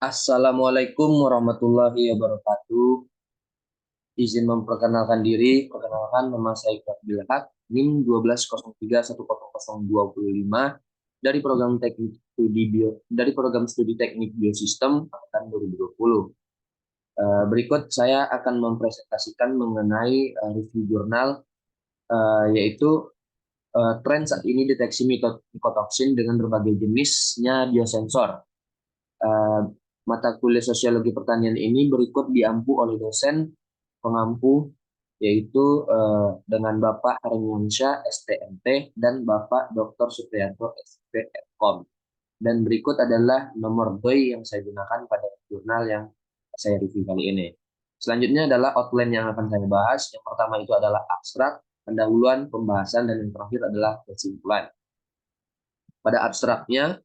Assalamualaikum warahmatullahi wabarakatuh. Izin memperkenalkan diri, perkenalkan nama saya Iqbal Bilhak, NIM 1203100025 dari program studi teknik biosistem angkatan 2020. Berikut saya akan mempresentasikan mengenai review jurnal, yaitu tren saat ini deteksi mikotoksin dengan berbagai jenisnya biosensor. Eh, Mata kuliah sosiologi pertanian ini berikut diampu oleh dosen pengampu, yaitu dengan Bapak Harniansyah STMT dan Bapak Dr. Supriyanto SPFkom. Dan berikut adalah nomor doi yang saya gunakan pada jurnal yang saya review kali ini. Selanjutnya adalah outline yang akan saya bahas. Yang pertama itu adalah abstrak, pendahuluan, pembahasan, dan yang terakhir adalah kesimpulan. Pada abstraknya,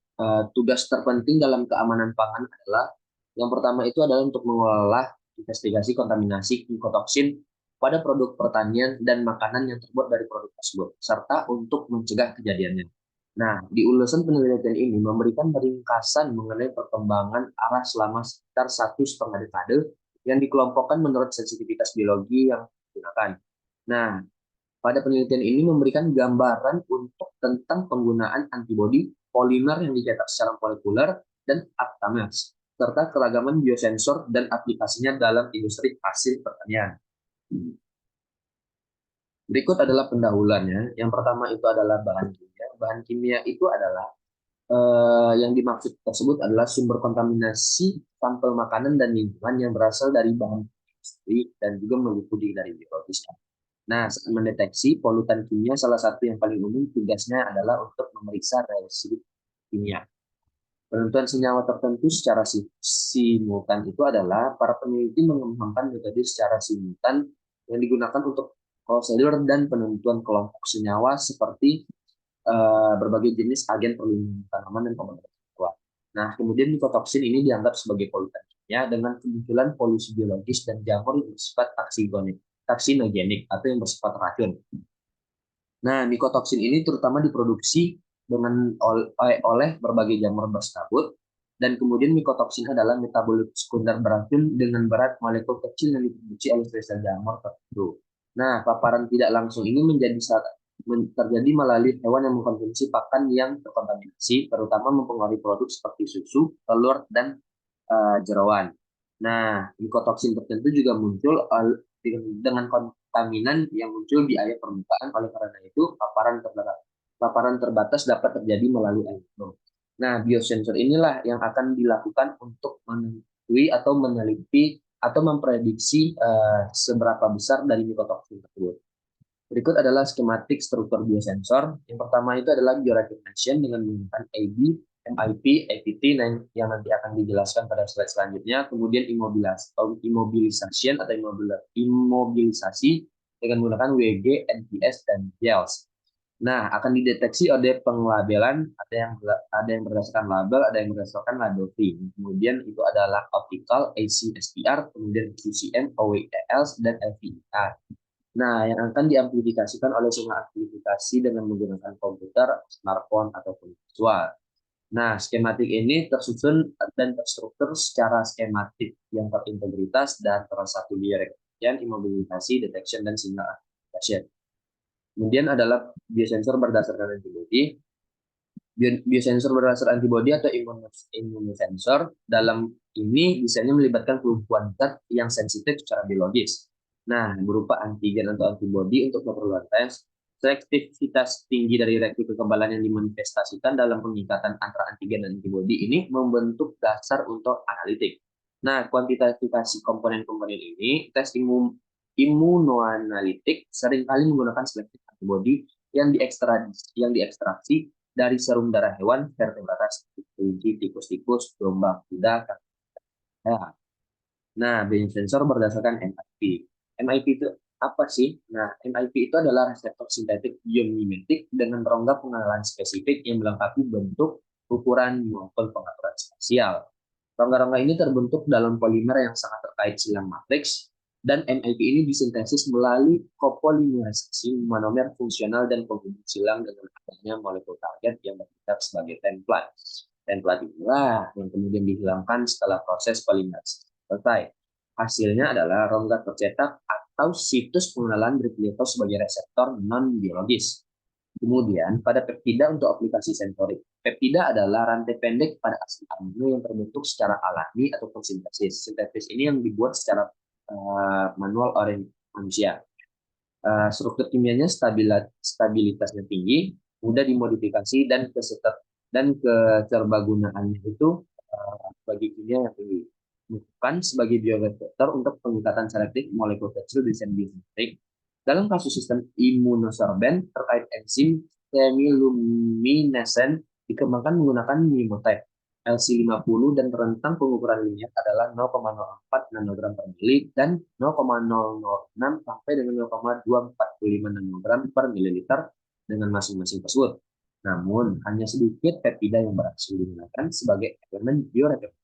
tugas terpenting dalam keamanan pangan adalah yang pertama itu adalah untuk mengolah investigasi kontaminasi mikotoksin pada produk pertanian dan makanan yang terbuat dari produk tersebut, serta untuk mencegah kejadiannya. Nah, di ulasan penelitian ini memberikan ringkasan mengenai perkembangan arah selama sekitar 1,5 dekade yang dikelompokkan menurut sensitivitas biologi yang digunakan. Nah, pada penelitian ini memberikan gambaran untuk tentang penggunaan antibodi polimer yang dicetak secara molekuler dan aptamers, serta keragaman biosensor dan aplikasinya dalam industri hasil pertanian. Berikut adalah pendahuluannya. Yang pertama itu adalah bahan kimia. Bahan kimia itu adalah yang dimaksud tersebut adalah sumber kontaminasi sampel makanan dan lingkungan yang berasal dari bahan industri dan juga meliputi dari biologis. Nah, saat mendeteksi polutan kimia, salah satu yang paling umum tugasnya adalah untuk memeriksa reaksi kimia. Penentuan senyawa tertentu secara simultan itu adalah para peneliti mengembangkan metode secara simultan yang digunakan untuk prosedur dan penentuan kelompok senyawa seperti berbagai jenis agen perlindungan tanaman dan komponen satwa. Nah, kemudian mikotoksin ini dianggap sebagai polutan kimia dengan kemunculan polusi biologis dan jamur yang bersifat taksinogenik atau yang bersifat racun. Nah, mikotoksin ini terutama diproduksi oleh berbagai jamur berskabut, dan kemudian mikotoksin adalah metabolit sekunder beracun dengan berat molekul kecil yang diproduksi oleh spesies jamur tertentu. Nah, paparan tidak langsung ini terjadi melalui hewan yang mengkonsumsi pakan yang terkontaminasi, terutama mempengaruhi produk seperti susu, telur, dan jeroan. Nah, mikotoksin tertentu juga muncul dengan kontaminan yang muncul di air permukaan. Oleh karena itu, paparan terbatas dapat terjadi melalui air minum. Nah, biosensor inilah yang akan dilakukan untuk menentukan atau meneliti atau memprediksi seberapa besar dari mikotoksin tersebut. Berikut adalah skematik struktur biosensor. Yang pertama itu adalah biorecognition dengan menggunakan AB, MIP, APT yang nanti akan dijelaskan pada slide selanjutnya. Kemudian immobilization atau imobilisasi dengan menggunakan WG, NPS, dan GELS. Nah, akan dideteksi oleh penglabelan, ada yang berdasarkan label, ada yang berdasarkan label free. Kemudian itu adalah optical, ACSPR, kemudian QCM, OELs, dan LVER. Nah, yang akan diamplifikasikan oleh sinyal amplifikasi dengan menggunakan komputer, smartphone, ataupun visual. Nah, skematik ini tersusun dan terstruktur secara skematik yang terintegritas dan tersatu di recognition, immobilisasi, detection, dan signal amplification. Kemudian adalah biosensor berdasarkan antibody. Biosensor berdasarkan antibody atau immunosensor dalam ini biasanya melibatkan kelumpuhan zat yang sensitif secara biologis. Nah, berupa antigen atau antibody untuk keperluan tes. Selektivitas tinggi dari reaksi kekebalan yang dimanifestasikan dalam pengikatan antara antigen dan antibody ini membentuk dasar untuk analitik. Nah, kuantifikasi komponen-komponen ini, tes imunoanalitik seringkali menggunakan selektif antibody yang diekstraksi dari serum darah hewan, vertebrata seperti kelinci, tikus-tikus, domba, kuda, ya. Nah, biosensor berdasarkan MIP. MIP itu apa sih? Nah, MIP itu adalah reseptor sintetik biomimetik dengan rongga pengenalan spesifik yang melengkapi bentuk, ukuran, maupun pengaturan spasial. Rongga-rongga ini terbentuk dalam polimer yang sangat terkait silang matriks, dan MIP ini disintesis melalui kopolimerisasi monomer fungsional dan penghubung silang dengan adanya molekul target yang bertindak sebagai template. Template inilah yang kemudian dihilangkan setelah proses validasi selesai. Hasilnya adalah rongga tercetak atau situs pengenalan Brigliotto sebagai reseptor non-biologis. Kemudian, pada peptida untuk aplikasi sensorik. Peptida adalah rantai pendek pada asid amino yang terbentuk secara alami ataupun sintesis. Sintesis ini yang dibuat secara manual oleh manusia. Struktur kimianya stabilitasnya tinggi, mudah dimodifikasi dan kecerbagunaannya itu bagi kimia yang tinggi. Bukan sebagai bioreseptor untuk pengikatan selektif molekul kecil desain biometrik. Dalam kasus sistem imunosorben terkait enzim chemiluminescent dikembangkan menggunakan mimotype LC50 dan rentang pengukuran linear adalah 0,04 nanogram per mili dan 0,006 sampai dengan 0,245 nanogram per mililiter dengan masing-masing tersebut. Namun, hanya sedikit peptida yang berhasil digunakan sebagai elemen bioreaktor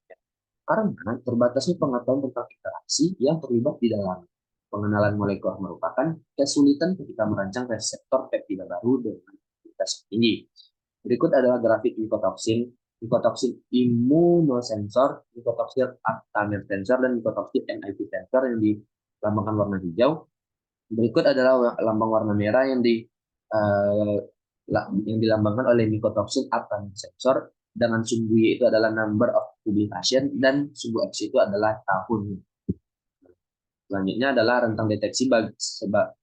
karena terbatasnya pengetahuan tentang interaksi yang terlibat di dalam. Pengenalan molekul merupakan kesulitan ketika merancang reseptor peptida baru dengan aktivitas tinggi. Berikut adalah grafik nikotoksin, nikotoksin imunosensor, nikotoksin aptamer sensor, dan nikotoksin NIP sensor yang dilambangkan warna hijau. Berikut adalah lambang warna merah uh, yang dilambangkan oleh nikotoksin aptamer sensor dengan sumbu Y itu adalah number of publication dan sumbu X itu adalah tahun. Selanjutnya adalah rentang deteksi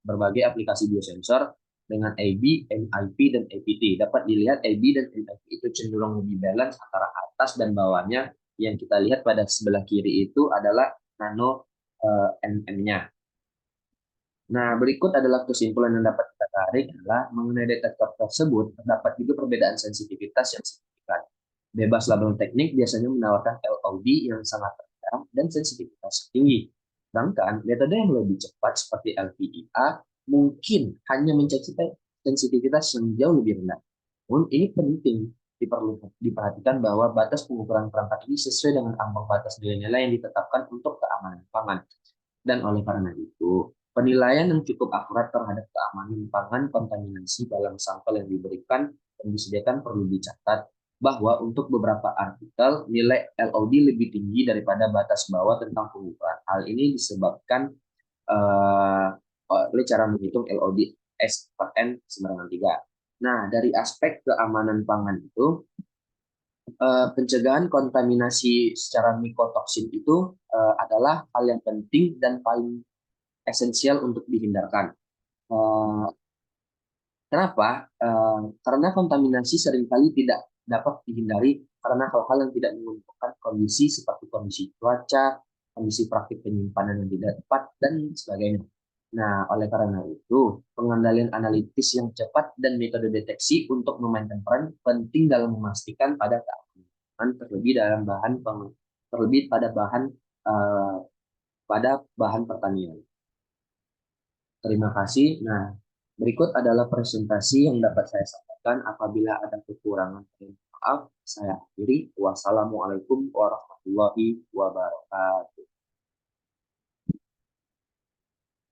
berbagai aplikasi biosensor dengan AB, MIP, dan APT. Dapat dilihat AB dan MIP itu cenderung lebih balance antara atas dan bawahnya. Yang kita lihat pada sebelah kiri itu adalah nano nm-nya. Nah, berikut adalah kesimpulan yang dapat kita tarik adalah mengenai detektor tersebut terdapat juga perbedaan sensitivitas yang signifikan. Bebas label teknik biasanya menawarkan LOD yang sangat rendah dan sensitivitas tinggi. Sedangkan metode yang lebih cepat seperti LPIA mungkin hanya mencapai sensitivitas yang jauh lebih rendah. Namun ini penting diperhatikan bahwa batas pengukuran perangkat ini sesuai dengan ambang batas nilai-nilai yang ditetapkan untuk keamanan pangan. Dan oleh karena itu, penilaian yang cukup akurat terhadap keamanan pangan kontaminasi dalam sampel yang diberikan dan disediakan perlu dicatat bahwa untuk beberapa artikel nilai LOD lebih tinggi daripada batas bawah tentang pengukuran. Hal ini disebabkan oleh cara menghitung LOD S per N sama dengan 3. Nah, dari aspek keamanan pangan itu, pencegahan kontaminasi secara mikotoksin itu adalah hal yang penting dan paling esensial untuk dihindarkan. Kenapa? Karena kontaminasi seringkali tidak dapat dihindari karena hal-hal yang tidak menguntungkan kondisi seperti kondisi cuaca, kondisi praktik penyimpanan yang tidak tepat, dan sebagainya. Nah, oleh karena itu, pengendalian analitis yang cepat dan metode deteksi untuk memainkan peran penting dalam memastikan pada keamanan terlebih pada bahan pertanian. Terima kasih. Nah, berikut adalah presentasi yang dapat saya sampaikan. Apabila ada kekurangan, maaf. Saya akhiri. Wassalamualaikum warahmatullahi wabarakatuh.